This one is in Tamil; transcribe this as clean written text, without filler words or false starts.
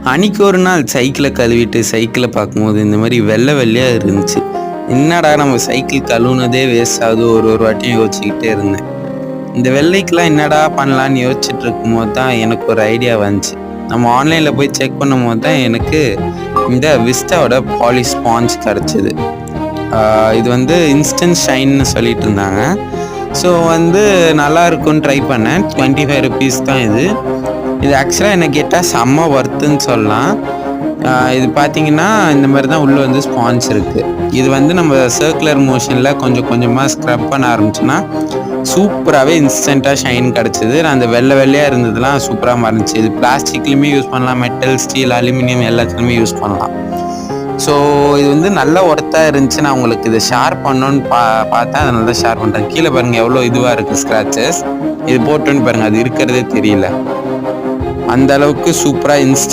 அன்னைக்கு ஒரு நாள் சைக்கிளை கழுவிட்டு சைக்கிளை பார்க்கும்போது இந்த மாதிரி வெள்ளை வெள்ளையாக இருந்துச்சு. என்னடா நம்ம சைக்கிள் கழுவுனதே வேஸ்ட் ஆகுது ஒரு வாட்டியும் யோசிச்சுக்கிட்டே இருந்தேன். இந்த வெள்ளைக்கெலாம் என்னடா பண்ணலான்னு யோசிச்சுட்டு இருக்கும்போது தான் எனக்கு ஒரு ஐடியா வந்துச்சு. நம்ம ஆன்லைனில் போய் செக் பண்ணும்போது தான் எனக்கு இந்த விஸ்டாவோட பாலிஷ் ஸ்பாஞ்ச் கிடச்சிது. இது வந்து இன்ஸ்டன்ட் ஷைன்னு சொல்லிட்டு இருந்தாங்க. ஸோ நல்லா இருக்குன்னு ட்ரை பண்ணேன். 25 rupees தான் இது. இது ஆக்சுவலாக என்ன கேட்டால் செம்ம ஒர்த்துன்னு சொல்லலாம். இது பார்த்தீங்கன்னா இந்த மாதிரி தான் உள்ளே ஸ்பாஞ்ச் இருக்குது. இது நம்ம சர்க்குலர் மோஷனில் கொஞ்சம் கொஞ்சமாக ஸ்க்ரப் பண்ண ஆரம்பிச்சோன்னா சூப்பராகவே இன்ஸ்டண்ட்டாக ஷைன் கிடச்சிது. அந்த வெள்ளை வெள்ளையாக இருந்ததுலாம் சூப்பராக மறைஞ்சி. இது பிளாஸ்டிக்லேயுமே யூஸ் பண்ணலாம், மெட்டல், ஸ்டீல், அலுமினியம் எல்லாத்துலேயுமே யூஸ் பண்ணலாம். ஸோ இது நல்ல ஒர்த்தாக இருந்துச்சு. நான் உங்களுக்கு இதை ஷேர் பண்ணணுன்னு பார்த்தேன். அதனால தான் ஷேர் பண்ணுறேன். கீழே பாருங்கள் எவ்வளோ இதுவாக இருக்குது ஸ்க்ராச்சஸ். இது போட்டோன்னு பாருங்கள், அது இருக்கிறதே தெரியல. அந்த அளவுக்கு சூப்பராக இன்ஸ்டன்ட்